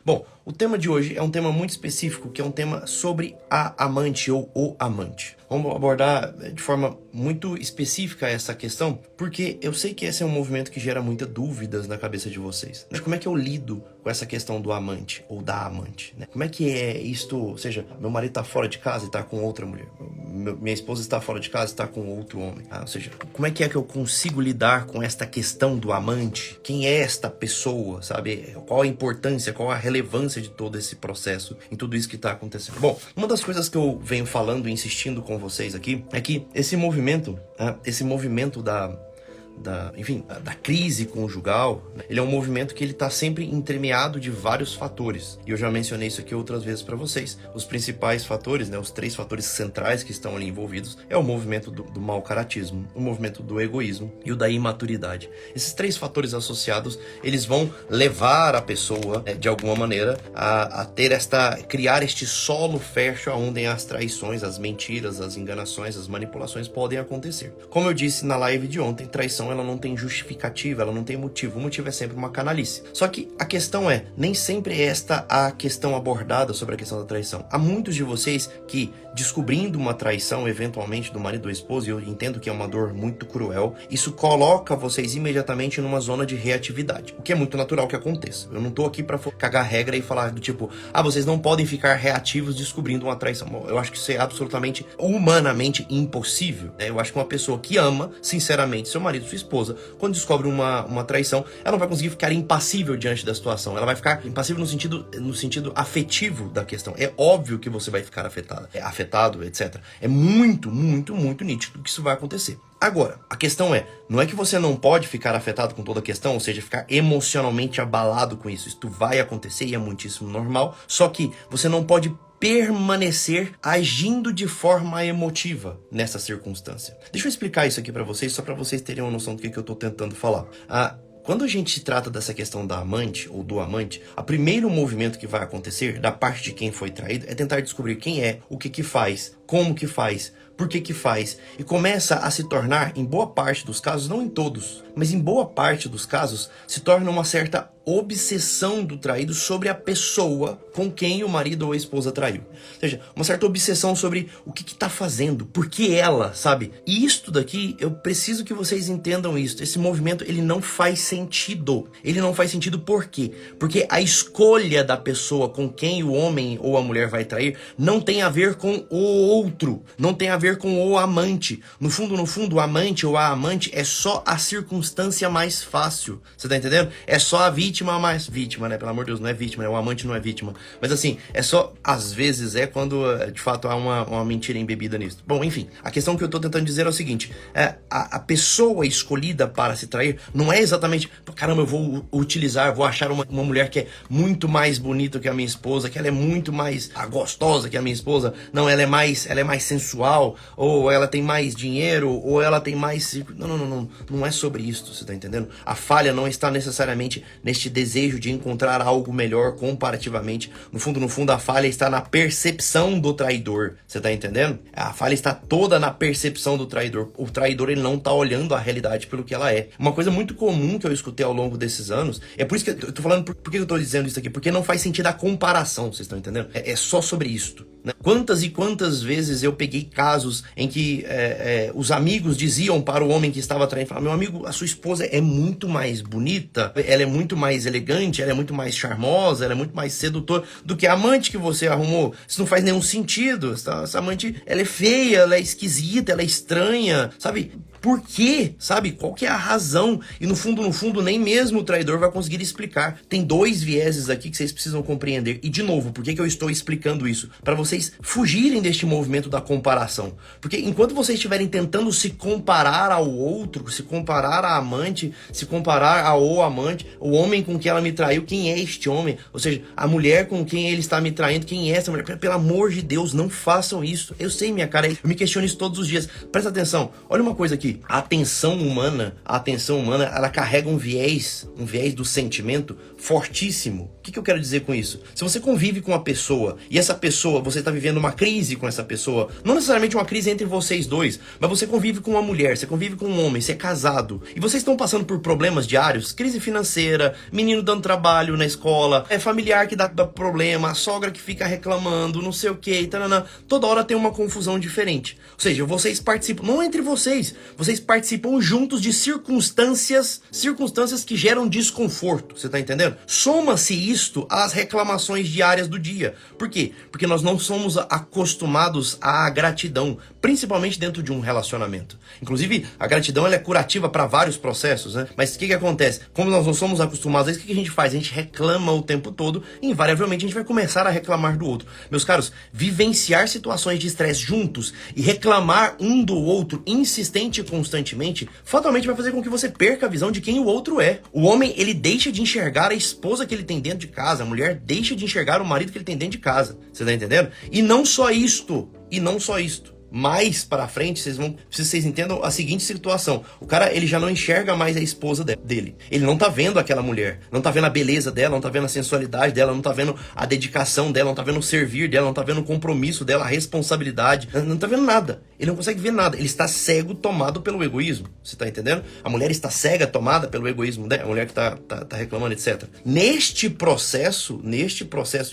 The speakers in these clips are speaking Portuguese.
Bom, o tema de hoje é um tema muito específico, que é um tema sobre a amante ou o amante. Vamos abordar de forma muito específica essa questão, porque eu sei que esse é um movimento que gera muitas dúvidas na cabeça de vocês. Mas como é que eu lido com essa questão do amante ou da amante, né? Como é que é isto, ou seja, meu marido está fora de casa e está com outra mulher, minha esposa está fora de casa e está com outro homem, ou seja, como é que eu consigo lidar com esta questão do amante? Quem é esta pessoa, sabe? Qual a importância, qual a relevância de todo esse processo, em tudo isso que está acontecendo? Bom, uma das coisas que eu venho falando e insistindo com vocês aqui é que esse movimento da crise conjugal, ele é um movimento que ele está sempre entremeado de vários fatores. E eu já mencionei isso aqui outras vezes para vocês. Os principais fatores, né, os 3 fatores centrais que estão ali envolvidos é o movimento do mau caratismo, o movimento do egoísmo e o da imaturidade. Esses 3 fatores associados, eles vão levar a pessoa, de alguma maneira, a criar este solo fértil onde as traições, as mentiras, as enganações, as manipulações podem acontecer. Como eu disse na live de ontem, traição ela não tem justificativa, ela não tem motivo. O motivo é sempre uma canalice. Só que a questão é, nem sempre é esta a questão abordada sobre a questão da traição. Há muitos de vocês que, descobrindo uma traição, eventualmente, do marido ou esposa, e eu entendo que é uma dor muito cruel, isso coloca vocês imediatamente numa zona de reatividade. O que é muito natural que aconteça. Eu não tô aqui pra cagar regra e falar do tipo, vocês não podem ficar reativos descobrindo uma traição. Bom, eu acho que isso é absolutamente, humanamente impossível, né? Eu acho que uma pessoa que ama, sinceramente, seu marido, sua esposa, quando descobre uma traição, ela não vai conseguir ficar impassível diante da situação. Ela vai ficar impassível no sentido afetivo da questão. É óbvio que você vai ficar afetado, etc. É muito, muito, muito nítido que isso vai acontecer. Agora, a questão não é que você não pode ficar afetado com toda a questão, ou seja, ficar emocionalmente abalado com isso. Isso vai acontecer e é muitíssimo normal, só que você não pode permanecer agindo de forma emotiva nessa circunstância. Deixa eu explicar isso aqui pra vocês, só pra vocês terem uma noção do que eu tô tentando falar. Quando a gente trata dessa questão da amante ou do amante, o primeiro movimento que vai acontecer da parte de quem foi traído é tentar descobrir quem é, o que faz, como que faz, por que faz, e começa a se tornar, em boa parte dos casos, não em todos, mas em boa parte dos casos, se torna uma certa obsessão do traído sobre a pessoa com quem o marido ou a esposa traiu. Ou seja, uma certa obsessão sobre o que tá fazendo, por que ela, sabe? E isto daqui, eu preciso que vocês entendam isso. Esse movimento, ele não faz sentido. Ele não faz sentido por quê? Porque a escolha da pessoa com quem o homem ou a mulher vai trair não tem a ver com o outro, não tem a ver com o amante. No fundo, o amante ou a amante é só a circunstância mais fácil. Você tá entendendo? É só a vítima mais vítima, né? Pelo amor de Deus, não é vítima, né? O amante não é vítima. Mas assim, é só, às vezes, quando de fato há uma mentira embebida nisso. Bom, enfim, a questão que eu tô tentando dizer é o seguinte: a pessoa escolhida para se trair não é exatamente, caramba, eu vou achar uma mulher que é muito mais bonita que a minha esposa, que ela é muito mais gostosa que a minha esposa. Não, ela é mais sensual, ou ela tem mais dinheiro, ou ela tem mais... Não é sobre isso, você tá entendendo? A falha não está necessariamente neste desejo de encontrar algo melhor comparativamente. No fundo, a falha está na percepção do traidor. Você tá entendendo? A falha está toda na percepção do traidor. O traidor, ele não tá olhando a realidade pelo que ela é. Uma coisa muito comum que eu escutei ao longo desses anos, é por isso que eu tô falando, por que eu tô dizendo isso aqui? Porque não faz sentido a comparação, vocês estão entendendo? É só sobre isto, né? Quantas e quantas vezes eu peguei casos em que os amigos diziam para o homem que estava traindo, meu amigo, a sua esposa é muito mais bonita, ela é muito mais elegante, ela é muito mais charmosa, ela é muito mais sedutora do que a amante que você arrumou. Isso não faz nenhum sentido. Essa amante, ela é feia, ela é esquisita, ela é estranha, sabe? Por quê? Sabe? Qual que é a razão? E no fundo, nem mesmo o traidor vai conseguir explicar. Tem 2 vieses aqui que vocês precisam compreender. E de novo, por que eu estou explicando isso? Para vocês fugirem deste movimento da comparação. Porque enquanto vocês estiverem tentando se comparar ao outro, se comparar à amante, se comparar ao amante, o homem com quem ela me traiu, quem é este homem? Ou seja, a mulher com quem ele está me traindo, quem é essa mulher? Pelo amor de Deus, não façam isso. Eu sei, minha cara, eu me questiono isso todos os dias. Presta atenção, olha uma coisa aqui. que a atenção humana, ela carrega um viés do sentimento fortíssimo. O que eu quero dizer com isso? Se você convive com uma pessoa e essa pessoa, você está vivendo uma crise com essa pessoa, não necessariamente uma crise entre vocês dois, mas você convive com uma mulher, você convive com um homem, você é casado, e vocês estão passando por problemas diários, crise financeira, menino dando trabalho na escola, familiar que dá problema, a sogra que fica reclamando, não sei o que, toda hora tem uma confusão diferente. Ou seja, vocês participam, não entre vocês participam juntos de circunstâncias que geram desconforto, você tá entendendo? Soma-se isto às reclamações diárias do dia. Por quê? Porque nós não somos acostumados à gratidão, principalmente dentro de um relacionamento. Inclusive, a gratidão ela é curativa para vários processos, né? Mas o que acontece? Como nós não somos acostumados a isso, o que a gente faz? A gente reclama o tempo todo e invariavelmente a gente vai começar a reclamar do outro. Meus caros, vivenciar situações de estresse juntos e reclamar um do outro insistente e constantemente, fatalmente vai fazer com que você perca a visão de quem o outro é. O homem, ele deixa de enxergar a esposa que ele tem dentro de casa, a mulher deixa de enxergar o marido que ele tem dentro de casa. Você tá entendendo? E não só isto. Mais para frente, vocês entendam a seguinte situação. O cara, ele já não enxerga mais a esposa dele. Ele não tá vendo aquela mulher. Não tá vendo a beleza dela, não tá vendo a sensualidade dela, não tá vendo a dedicação dela, não tá vendo o servir dela, não tá vendo o compromisso dela, a responsabilidade. Não tá vendo nada. Ele não consegue ver nada. Ele está cego, tomado pelo egoísmo. Você tá entendendo? A mulher está cega, tomada pelo egoísmo dela. A mulher que tá reclamando, etc. Neste processo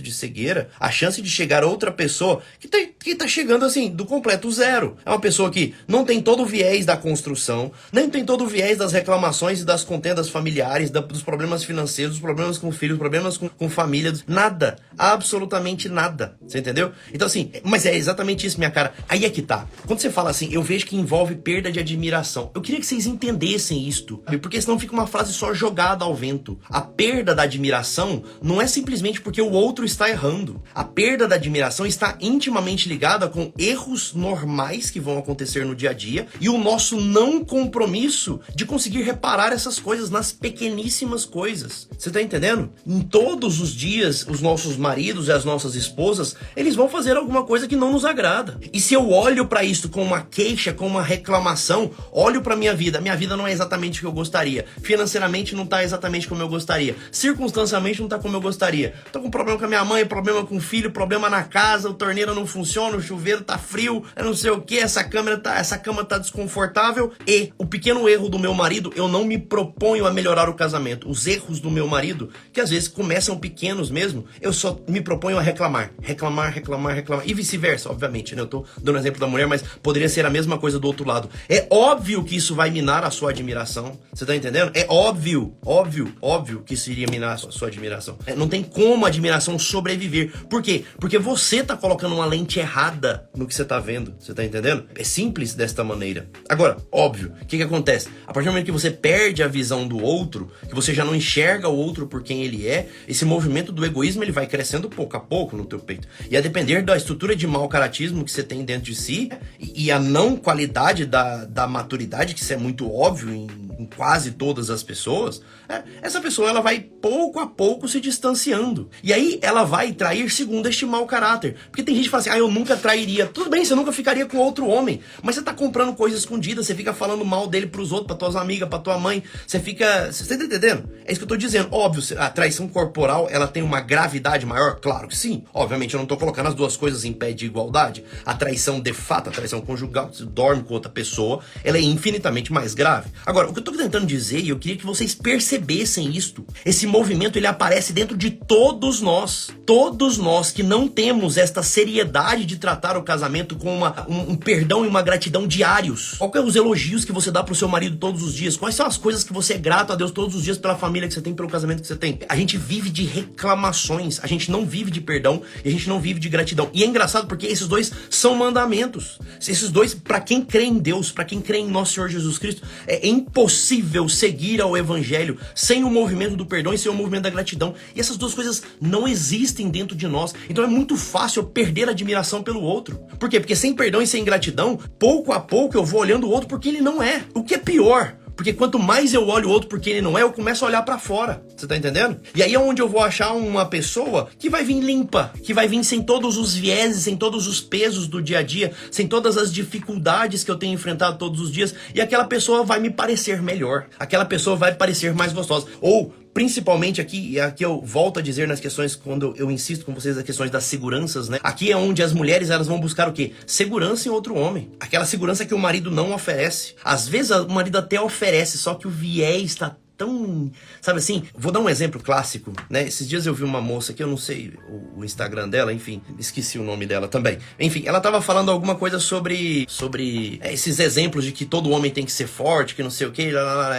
de cegueira, a chance de chegar outra pessoa que tá chegando assim, do completo zero. É uma pessoa que não tem todo o viés da construção, nem tem todo o viés das reclamações e das contendas familiares, dos problemas financeiros, dos problemas com filhos, problemas com família, nada. Absolutamente nada. Você entendeu? Então assim, mas é exatamente isso, minha cara. Aí é que tá. Quando você fala assim, eu vejo que envolve perda de admiração. Eu queria que vocês entendessem isto, porque senão fica uma frase só jogada ao vento. A perda da admiração não é simplesmente porque o outro está errando. A perda da admiração está intimamente ligada com erros normais que vão acontecer no dia a dia e o nosso não compromisso de conseguir reparar essas coisas nas pequeníssimas coisas. Você tá entendendo? Em todos os dias, os nossos maridos e as nossas esposas, eles vão fazer alguma coisa que não nos agrada. E se eu olho pra isso com uma queixa, com uma reclamação, olho pra minha vida não é exatamente o que eu gostaria. Financeiramente não tá exatamente como eu gostaria. Circunstancialmente não tá como eu gostaria. Tô com problema com a minha mãe, problema com o filho, problema na casa, a torneira não funciona, o chuveiro tá frio, eu não sei o que, essa cama tá desconfortável. E o pequeno erro do meu marido, eu não me proponho a melhorar o casamento. Os erros do meu marido, que às vezes começam pequenos mesmo, eu só me proponho a reclamar. E vice-versa, obviamente, né? Eu tô dando exemplo da mulher, mas poderia ser a mesma coisa do outro lado. É óbvio que isso vai minar a sua admiração. Você tá entendendo? É óbvio que isso iria minar a sua admiração. Não tem como a admiração sobreviver. Por quê? Porque você tá colocando uma lente errada no que você tá vendo. Você tá entendendo? É simples desta maneira. Agora, óbvio, o que acontece? A partir do momento que você perde a visão do outro, que você já não enxerga o outro por quem ele é, esse movimento do egoísmo ele vai crescendo pouco a pouco no teu peito. E a depender da estrutura de mau caratismo que você tem dentro de si e a não qualidade da maturidade, que isso é muito óbvio em quase todas as pessoas, essa pessoa ela vai pouco a pouco se distanciando. E aí ela vai trair segundo este mau caráter. Porque tem gente que fala assim, eu nunca trairia. Tudo bem, você nunca ficaria com outro homem, mas você tá comprando coisa escondida, você fica falando mal dele pros outros, pra tuas amigas, pra tua mãe, você tá entendendo? É isso que eu tô dizendo. Óbvio, a traição corporal, ela tem uma gravidade maior? Claro que sim. Obviamente, eu não tô colocando as duas coisas em pé de igualdade. A traição de fato, a traição conjugal, você dorme com outra pessoa, ela é infinitamente mais grave. Agora, o que eu tô tentando dizer, e eu queria que vocês percebessem isto, esse movimento, ele aparece dentro de todos nós que não temos esta seriedade de tratar o casamento com um perdão e uma gratidão diários. Qual que é os elogios que você dá pro seu marido todos os dias? Quais são as coisas que você é grato a Deus todos os dias pela família que você tem, pelo casamento que você tem? A gente vive de reclamações, a gente não vive de perdão e a gente não vive de gratidão. E é engraçado porque esses dois são mandamentos. Esses dois, pra quem crê em Deus, pra quem crê em nosso Senhor Jesus Cristo, é impossível seguir ao evangelho sem o movimento do perdão e sem o movimento da gratidão. E essas duas coisas não existem dentro de nós. Então é muito fácil eu perder a admiração pelo outro. Por quê? Porque sem perdão e sem gratidão, pouco a pouco eu vou olhando o outro porque ele não é. O que é pior? Porque quanto mais eu olho o outro porque ele não é, eu começo a olhar pra fora. Você tá entendendo? E aí é onde eu vou achar uma pessoa que vai vir limpa, que vai vir sem todos os vieses, sem todos os pesos do dia a dia, sem todas as dificuldades que eu tenho enfrentado todos os dias, e aquela pessoa vai me parecer melhor. Aquela pessoa vai parecer mais gostosa. Ou principalmente aqui, e aqui eu volto a dizer nas questões, quando eu insisto com vocês, as questões das seguranças, né? Aqui é onde as mulheres, elas vão buscar o quê? Segurança em outro homem. Aquela segurança que o marido não oferece. Às vezes o marido até oferece, só que o viés tá tão... Sabe assim? Vou dar um exemplo clássico, né? Esses dias eu vi uma moça que eu não sei o Instagram dela, enfim, esqueci o nome dela também. Enfim, ela tava falando alguma coisa sobre esses exemplos de que todo homem tem que ser forte, que não sei o que.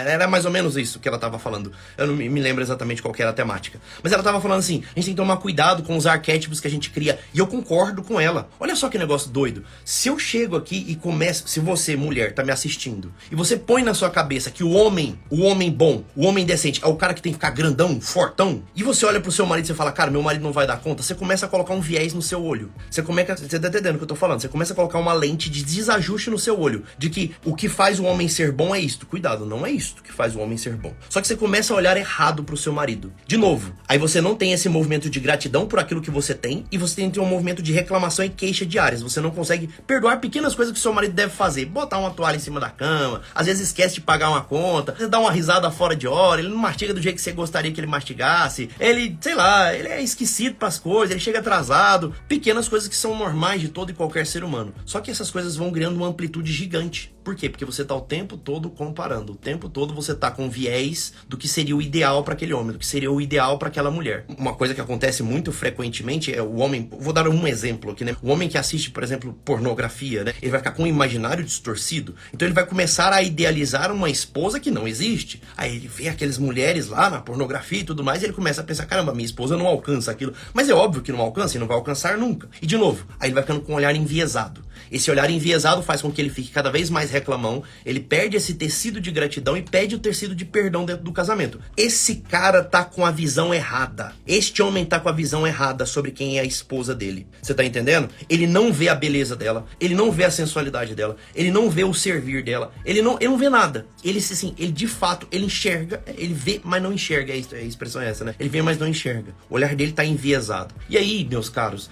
Era mais ou menos isso que ela tava falando. Eu não me lembro exatamente qual que era a temática. Mas ela tava falando assim, a gente tem que tomar cuidado com os arquétipos que a gente cria. E eu concordo com ela. Olha só que negócio doido. Se eu chego aqui e começo... Se você, mulher, tá me assistindo, e você põe na sua cabeça que o homem bom, o homem decente é o cara que tem que ficar grandão, fortão, e você olha pro seu marido e você fala, cara, meu marido não vai dar conta, você começa a colocar um viés no seu olho. Você tá entendendo o que eu tô falando? Você começa a colocar uma lente de desajuste no seu olho, de que o que faz o homem ser bom é isto. Cuidado, não é isto que faz o homem ser bom. Só que você começa a olhar errado pro seu marido. De novo, aí você não tem esse movimento de gratidão por aquilo que você tem, e você tem um movimento de reclamação e queixa diárias. Você não consegue perdoar pequenas coisas que o seu marido deve fazer. Botar uma toalha em cima da cama, às vezes esquece de pagar uma conta, você dá uma risada fora de hora, ele não mastiga do jeito que você gostaria que ele mastigasse, ele, sei lá, ele é esquecido pras coisas, ele chega atrasado, pequenas coisas que são normais de todo e qualquer ser humano. Só que essas coisas vão criando uma amplitude gigante. Por quê? Porque você tá o tempo todo comparando, o tempo todo você tá com viés do que seria o ideal para aquele homem, do que seria o ideal para aquela mulher. Uma coisa que acontece muito frequentemente é o homem, vou dar um exemplo aqui, né? O homem que assiste, por exemplo, pornografia, né? Ele vai ficar com um imaginário distorcido, então ele vai começar a idealizar uma esposa que não existe. Aí ele vê aquelas mulheres lá na pornografia e tudo mais, e ele começa a pensar, caramba, minha esposa não alcança aquilo. Mas é óbvio que não alcança e não vai alcançar nunca. E de novo, aí ele vai ficando com um olhar enviesado. Esse olhar enviesado faz com que ele fique cada vez mais reclamão, ele perde esse tecido de gratidão e perde o tecido de perdão dentro do casamento. Esse cara tá com a visão errada. Este homem tá com a visão errada sobre quem é a esposa dele. Você tá entendendo? Ele não vê a beleza dela, ele não vê a sensualidade dela, ele não vê o servir dela, ele não vê nada. Ele, assim, ele de fato, ele enxerga, ele vê, mas não enxerga, a expressão é essa, né? Ele vê, mas não enxerga. O olhar dele tá enviesado. E aí, meus caros,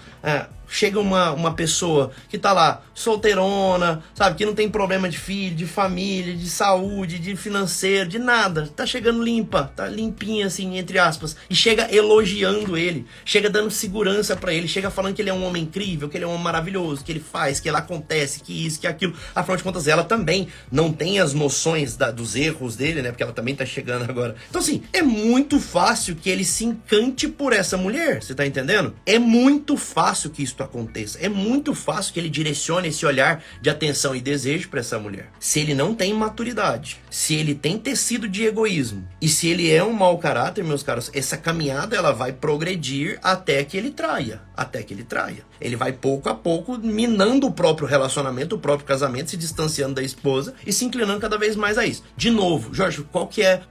chega uma pessoa que tá lá, solteirona, sabe, que não tem problema de filho, de família, de saúde, de financeiro, de nada, tá chegando limpa, tá limpinha assim, entre aspas, e chega elogiando ele, chega dando segurança pra ele, chega falando que ele é um homem incrível, que ele é um homem maravilhoso, que ele faz, que ele acontece, que isso, que aquilo. Afinal de contas, ela também não tem as noções dos erros dele, né, porque ela também tá chegando agora. Então assim, é muito fácil que ele se encante por essa mulher, você tá entendendo? É muito fácil que isso aconteça. É muito fácil que ele direcione esse olhar de atenção e desejo para essa mulher. Se ele não tem maturidade, se ele tem tecido de egoísmo e se ele é um mau caráter, meus caros, essa caminhada ela vai progredir até que ele traia. Até que ele traia. Ele vai pouco a pouco minando o próprio relacionamento, o próprio casamento, se distanciando da esposa e se inclinando cada vez mais a isso. De novo, Jorge,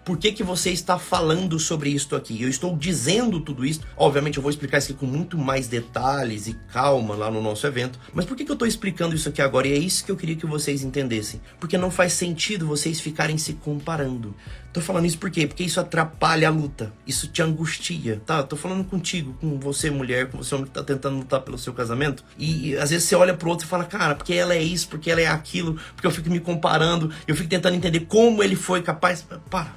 por que você está falando sobre isso aqui? Eu estou dizendo tudo isso. Obviamente eu vou explicar isso aqui com muito mais detalhes e calma lá no nosso evento. Mas por que eu tô explicando isso aqui agora? E é isso que eu queria que vocês entendessem. Porque não faz sentido vocês ficarem se comparando. Tô falando isso por quê? Porque isso atrapalha a luta. Isso te angustia, tá? Tô falando contigo, com você mulher, com você homem que tá tentando lutar pelo seu casamento. E às vezes você olha pro outro e fala, cara, porque ela é isso, porque ela é aquilo, porque eu fico me comparando, eu fico tentando entender como ele foi capaz... Para.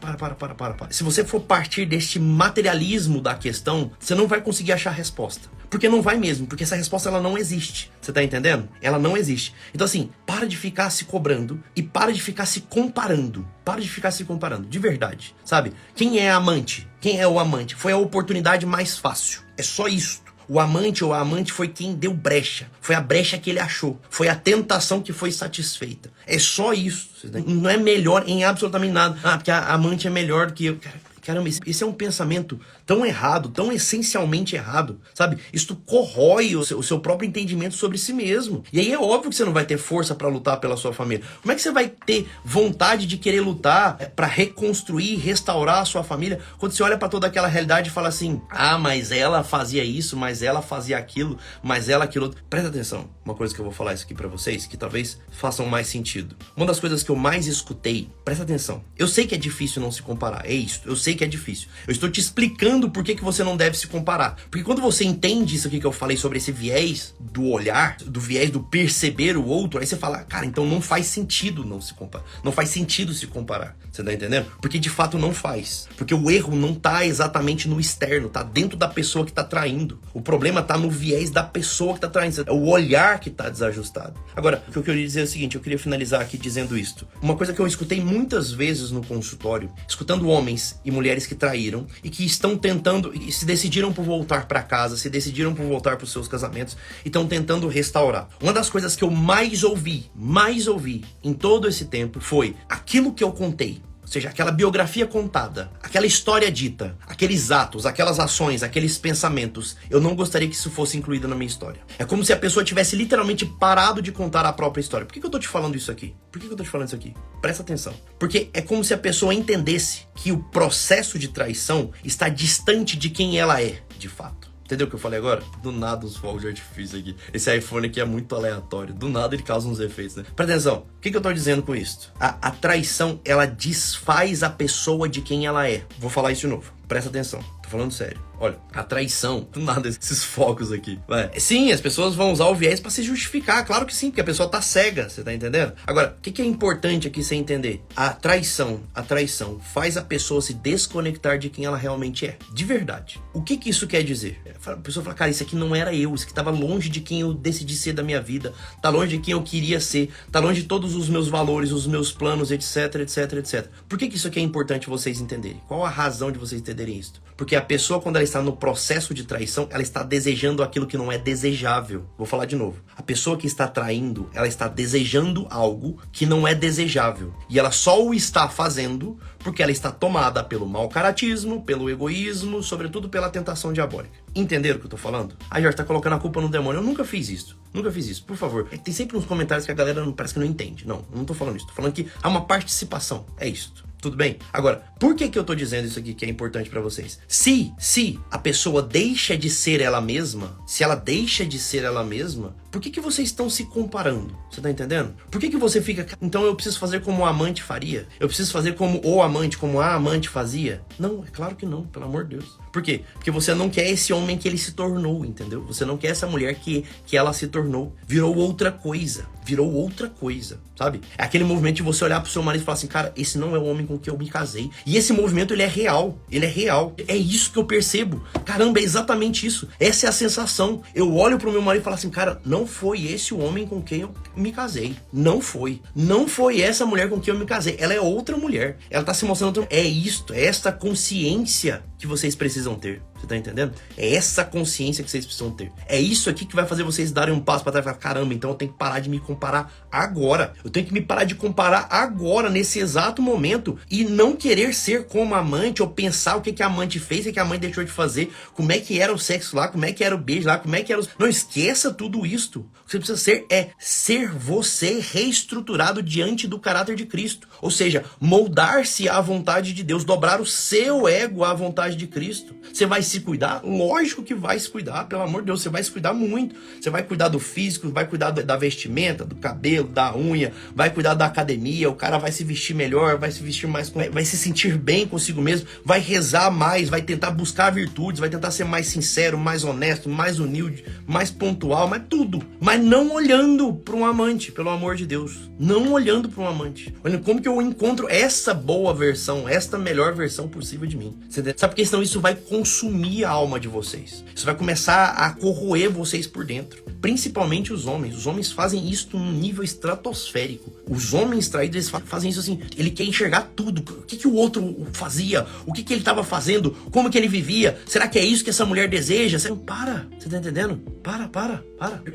Se você for partir deste materialismo da questão, você não vai conseguir achar a resposta. Porque não vai mesmo, porque essa resposta ela não existe. Você tá entendendo? Ela não existe. Então assim, para de ficar se cobrando e para de ficar se comparando. Para de ficar se comparando, de verdade, sabe? Quem é amante? Quem é o amante? Foi a oportunidade mais fácil. É só isso. O amante ou a amante foi quem deu brecha. Foi a brecha que ele achou. Foi a tentação que foi satisfeita. É só isso. Não é melhor em absolutamente nada. Ah, porque a amante é melhor do que eu. caramba, esse é um pensamento tão errado, tão essencialmente errado, sabe? Isso corrói o seu próprio entendimento sobre si mesmo. E aí é óbvio que você não vai ter força pra lutar pela sua família. Como é que você vai ter vontade de querer lutar pra reconstruir, restaurar a sua família, quando você olha pra toda aquela realidade e fala assim, ah, mas ela fazia isso, mas ela fazia aquilo, mas ela aquilo outro. Presta atenção, uma coisa que eu vou falar isso aqui pra vocês, que talvez façam mais sentido. Uma das coisas que eu mais escutei, presta atenção, eu sei que é difícil não se comparar, é isso, eu sei que é difícil. Eu estou te explicando por que você não deve se comparar. Porque quando você entende isso aqui que eu falei sobre esse viés do olhar, do viés do perceber o outro, aí você fala, cara, então não faz sentido não se comparar. Não faz sentido se comparar. Você tá entendendo? Porque de fato não faz. Porque o erro não tá exatamente no externo, tá dentro da pessoa que tá traindo. O problema tá no viés da pessoa que tá traindo. É o olhar que tá desajustado. Agora, o que eu queria dizer é o seguinte, eu queria finalizar aqui dizendo isto. Uma coisa que eu escutei muitas vezes no consultório, escutando homens e mulheres que traíram e que estão tentando, e se decidiram por voltar para casa, se decidiram por voltar para os seus casamentos e estão tentando restaurar. Uma das coisas que eu mais ouvi em todo esse tempo foi aquilo que eu contei. Ou seja, aquela biografia contada, aquela história dita, aqueles atos, aquelas ações, aqueles pensamentos, eu não gostaria que isso fosse incluído na minha história. É como se a pessoa tivesse literalmente parado de contar a própria história. Por que eu tô te falando isso aqui? Por que eu tô te falando isso aqui? Presta atenção. Porque é como se a pessoa entendesse que o processo de traição está distante de quem ela é, de fato. Entendeu o que eu falei agora? Do nada os fogos de artifício aqui. Esse iPhone aqui é muito aleatório. Do nada ele causa uns efeitos, né? Presta atenção. O que eu tô dizendo com isso? A traição, ela desfaz a pessoa de quem ela é. Vou falar isso de novo. Presta atenção. Tô falando sério. Olha, a traição, do nada esses focos aqui. Sim, as pessoas vão usar o viés pra se justificar. Claro que sim, porque a pessoa tá cega, você tá entendendo? Agora, o que é importante aqui você entender? A traição faz a pessoa se desconectar de quem ela realmente é. De verdade. O que isso quer dizer? A pessoa fala, cara, isso aqui não era eu. Isso aqui tava longe de quem eu decidi ser da minha vida. Tá longe de quem eu queria ser. Tá longe de todos os meus valores, os meus planos, etc, etc, etc. Por que isso aqui é importante vocês entenderem? Qual a razão de vocês entenderem isso? Porque a pessoa, quando ela está no processo de traição, ela está desejando aquilo que não é desejável. Vou falar de novo. A pessoa que está traindo, ela está desejando algo que não é desejável. E ela só o está fazendo porque ela está tomada pelo mau caratismo, pelo egoísmo, sobretudo pela tentação diabólica. Entenderam o que eu tô falando? Ah, Jorge, tá colocando a culpa no demônio. Eu nunca fiz isso. Nunca fiz isso. Por favor. Tem sempre uns comentários que a galera parece que não entende. Não, eu não tô falando isso. Tô falando que há uma participação. É isso. Tudo bem? Agora, por que eu tô dizendo isso aqui que é importante pra vocês? Se a pessoa deixa de ser ela mesma, se ela deixa de ser ela mesma, por que vocês estão se comparando? Você tá entendendo? Por que você fica, então eu preciso fazer como o amante faria? Eu preciso fazer como o amante, como a amante fazia? Não, é claro que não, pelo amor de Deus. Por quê? Porque você não quer esse homem que ele se tornou, entendeu? Você não quer essa mulher que ela se tornou. Virou outra coisa, sabe? É aquele movimento de você olhar pro seu marido e falar assim, cara, esse não é o homem com que eu me casei. E esse movimento, ele é real. É isso que eu percebo. Caramba, é exatamente isso. Essa é a sensação. Eu olho pro meu marido e falo assim, cara, não foi esse o homem com quem eu me casei. Não foi. Não foi essa mulher com quem eu me casei. Ela é outra mulher. Ela tá se mostrando outra... É isto, é esta consciência que vocês precisam ter. Você tá entendendo? É essa consciência que vocês precisam ter. É isso aqui que vai fazer vocês darem um passo pra trás e falar, caramba, então eu tenho que parar de me comparar agora. Eu tenho que me parar de comparar agora, nesse exato momento, e não querer ser como a amante, ou pensar o que a amante fez, o que a mãe deixou de fazer, como é que era o sexo lá, como é que era o beijo lá, como é que era Não esqueça tudo isto. O que você precisa ser é ser você reestruturado diante do caráter de Cristo. Ou seja, moldar-se à vontade de Deus, dobrar o seu ego à vontade de Cristo. Você vai se cuidar? Lógico que vai se cuidar, pelo amor de Deus, você vai se cuidar muito. Você vai cuidar do físico, vai cuidar da vestimenta, do cabelo, da unha, vai cuidar da academia, o cara vai se vestir melhor, vai se vestir mais, vai se sentir bem consigo mesmo, vai rezar mais, vai tentar buscar virtudes, vai tentar ser mais sincero, mais honesto, mais humilde, mais pontual, mas tudo. Mas não olhando para um amante, pelo amor de Deus. Não olhando para um amante. Olhando como que eu encontro essa boa versão, esta melhor versão possível de mim. Sabe porque senão isso vai consumir a alma de vocês. Isso vai começar a corroer vocês por dentro. Principalmente os homens. Os homens fazem isso num nível estratosférico. Os homens traídos, eles fazem isso assim. Ele quer enxergar tudo. O que o outro fazia? O que ele estava fazendo? Como que ele vivia? Será que é isso que essa mulher deseja? Você tá entendendo? Para.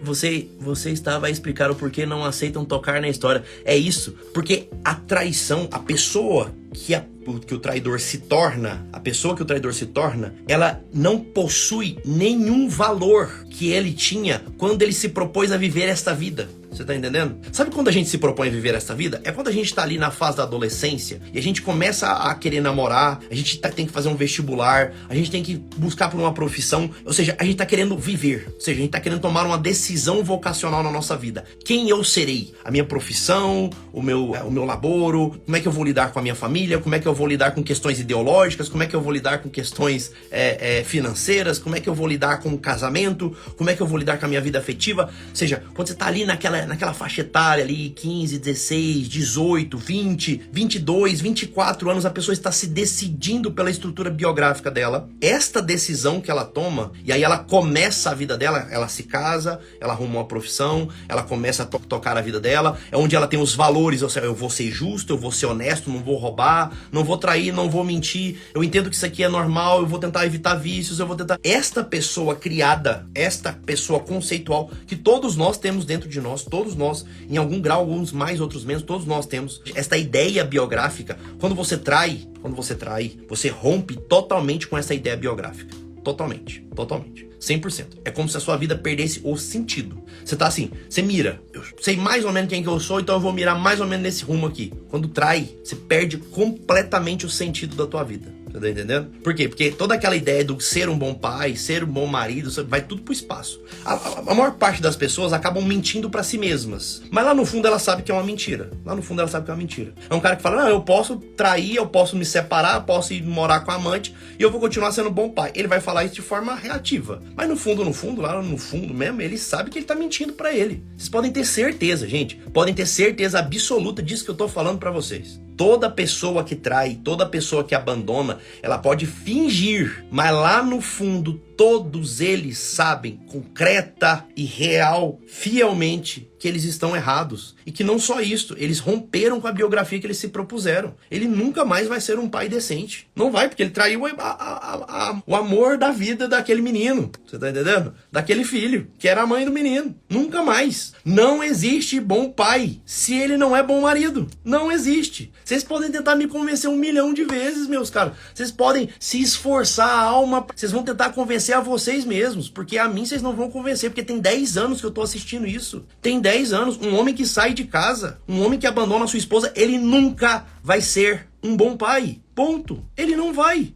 Você estava a explicar o porquê não aceitam tocar na história. É isso. Porque a traição, a pessoa que que o traidor se torna, a pessoa que o traidor se torna, ela não possui nenhum valor que ele tinha quando ele se propôs a viver esta vida. Você tá entendendo? Sabe quando a gente se propõe a viver essa vida? É quando a gente tá ali na fase da adolescência e a gente começa a querer namorar, a gente tem que fazer um vestibular, a gente tem que buscar por uma profissão, ou seja, a gente tá querendo viver, ou seja, a gente tá querendo tomar uma decisão vocacional na nossa vida. Quem eu serei? A minha profissão, o meu laboro, como é que eu vou lidar com a minha família, como é que eu vou lidar com questões ideológicas, como é que eu vou lidar com questões financeiras, como é que eu vou lidar com o casamento, como é que eu vou lidar com a minha vida afetiva. Ou seja, quando você tá ali naquela faixa etária ali, 15, 16, 18, 20, 22, 24 anos, a pessoa está se decidindo pela estrutura biográfica dela. Esta decisão que ela toma, e aí ela começa a vida dela, ela se casa, ela arruma uma profissão, ela começa a tocar a vida dela, é onde ela tem os valores, ou seja, eu vou ser justo, eu vou ser honesto, não vou roubar, não vou trair, não vou mentir, eu entendo que isso aqui é normal, eu vou tentar evitar vícios, eu vou tentar... Esta pessoa criada, esta pessoa conceitual, que todos nós temos dentro de nós, todos nós, em algum grau, alguns mais, outros menos, todos nós temos esta ideia biográfica. Quando você trai, você rompe totalmente com essa ideia biográfica. Totalmente. 100%. É como se a sua vida perdesse o sentido. Você tá assim, você mira. Eu sei mais ou menos quem que eu sou, então eu vou mirar mais ou menos nesse rumo aqui. Quando trai, você perde completamente o sentido da tua vida. Você tá entendendo? Por quê? Porque toda aquela ideia do ser um bom pai, ser um bom marido, vai tudo pro espaço. A maior parte das pessoas acabam mentindo pra si mesmas. Mas lá no fundo ela sabe que é uma mentira. É um cara que fala, não, eu posso trair, eu posso me separar, eu posso ir morar com a amante e eu vou continuar sendo um bom pai. Ele vai falar isso de forma reativa. Mas no fundo, lá no fundo mesmo, ele sabe que ele tá mentindo pra ele. Vocês podem ter certeza, gente. Podem ter certeza absoluta disso que eu tô falando pra vocês. Toda pessoa que trai, toda pessoa que abandona, ela pode fingir, mas lá no fundo todos eles sabem, concreta e real, fielmente, que eles estão errados. E que não só isso, eles romperam com a biografia que eles se propuseram. Ele nunca mais vai ser um pai decente. Não vai, porque ele traiu o amor da vida daquele menino. Você tá entendendo? Daquele filho, que era a mãe do menino. Nunca mais. Não existe bom pai se ele não é bom marido. Não existe. Vocês podem tentar me convencer 1 milhão de vezes, meus caros. Vocês podem se esforçar a alma. Vocês vão tentar convencer a vocês mesmos. Porque a mim vocês não vão convencer. Porque tem 10 anos que eu tô assistindo isso. Tem 10 anos. Um homem que sai de casa, um homem que abandona a sua esposa, ele nunca vai ser um bom pai. Ponto. Ele não vai.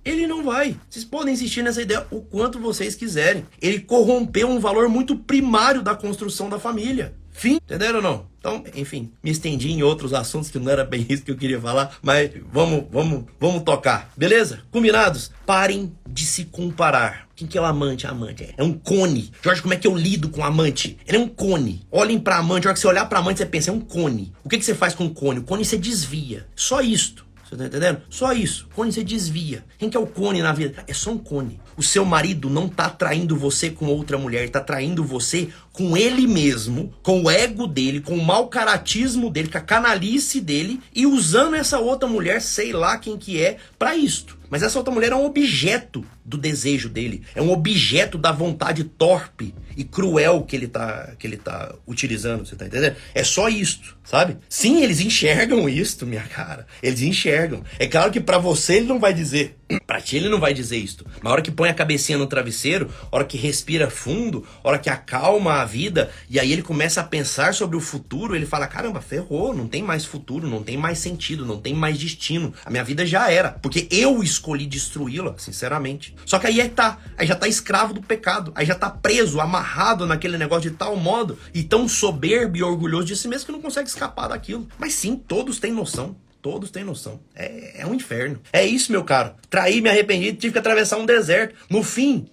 Vocês podem insistir nessa ideia o quanto vocês quiserem. Ele corrompeu um valor muito primário da construção da família. Fim. Entenderam ou não? Então, enfim, me estendi em outros assuntos que não era bem isso que eu queria falar, mas vamos tocar. Beleza? Combinados? Parem de se comparar. Quem que é o amante? A amante é um cone. Jorge, como é que eu lido com o amante? Ele é um cone. Olhem pra amante, a hora que você olhar pra amante, você pensa, é um cone. O que você faz com o cone? O cone você desvia. Só isto. Você tá entendendo? Só isso. Cone você desvia. Quem que é o cone na vida? É só um cone. O seu marido não tá traindo você com outra mulher, ele tá traindo você com ele mesmo, com o ego dele, com o mau caratismo dele, com a canalice dele e usando essa outra mulher, sei lá quem que é, pra isto. Mas essa outra mulher é um objeto do desejo dele, é um objeto da vontade torpe e cruel que ele tá utilizando, você tá entendendo? É só isto, sabe? Sim, eles enxergam isto, minha cara. Eles enxergam. É claro que pra você ele não vai dizer, pra ti ele não vai dizer isto. Mas a hora que põe a cabecinha no travesseiro, a hora que respira fundo, a hora que acalma a vida, e aí ele começa a pensar sobre o futuro, ele fala, caramba, ferrou, não tem mais futuro, não tem mais sentido, não tem mais destino. A minha vida já era, porque eu escolhi destruí-la, sinceramente. Só que aí aí já tá escravo do pecado, aí já tá preso, amarrado naquele negócio de tal modo, e tão soberbo e orgulhoso de si mesmo que não consegue escapar daquilo. Mas sim, todos têm noção. Todos têm noção. É um inferno. É isso, meu caro. Traí, me arrependi, tive que atravessar um deserto. No fim,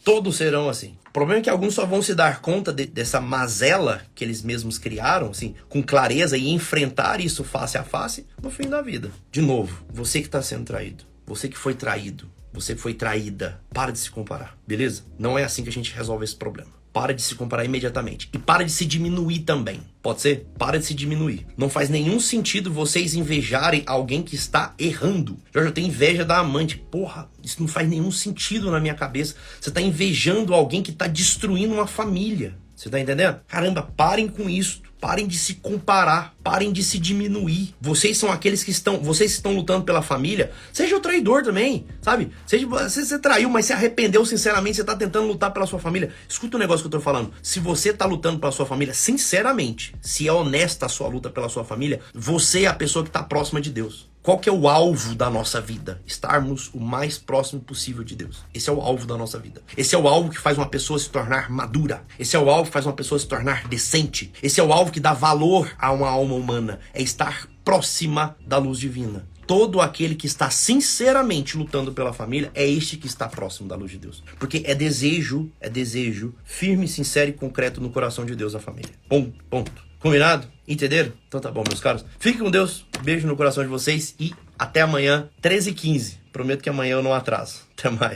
todos serão assim. O problema é que alguns só vão se dar conta dessa mazela que eles mesmos criaram, assim, com clareza e enfrentar isso face a face no fim da vida. De novo, você que está sendo traído, você que foi traído, você que foi traída, para de se comparar, beleza? Não é assim que a gente resolve esse problema. Para de se comparar imediatamente. E para de se diminuir também. Pode ser? Para de se diminuir. Não faz nenhum sentido vocês invejarem alguém que está errando. Jorge, eu tenho inveja da amante. Porra, isso não faz nenhum sentido na minha cabeça. Você está invejando alguém que está destruindo uma família. Você tá entendendo? Caramba, parem com isso. Parem de se comparar, parem de se diminuir. Vocês são aqueles que estão lutando pela família. Seja o traidor também, sabe? Você traiu, mas se arrependeu sinceramente, você tá tentando lutar pela sua família. Escuta o negócio que eu tô falando. Se você tá lutando pela sua família, sinceramente, se é honesta a sua luta pela sua família, você é a pessoa que tá próxima de Deus. Qual que é o alvo da nossa vida? Estarmos o mais próximo possível de Deus. Esse é o alvo da nossa vida. Esse é o alvo que faz uma pessoa se tornar madura. Esse é o alvo que faz uma pessoa se tornar decente. Esse é o alvo que dá valor a uma alma humana. É estar próxima da luz divina. Todo aquele que está sinceramente lutando pela família é este que está próximo da luz de Deus. Porque é desejo firme, sincero e concreto no coração de Deus a família. Ponto. Combinado? Entenderam? Então tá bom, meus caros. Fiquem com Deus. Beijo no coração de vocês e até amanhã, 13h15. Prometo que amanhã eu não atraso. Até mais.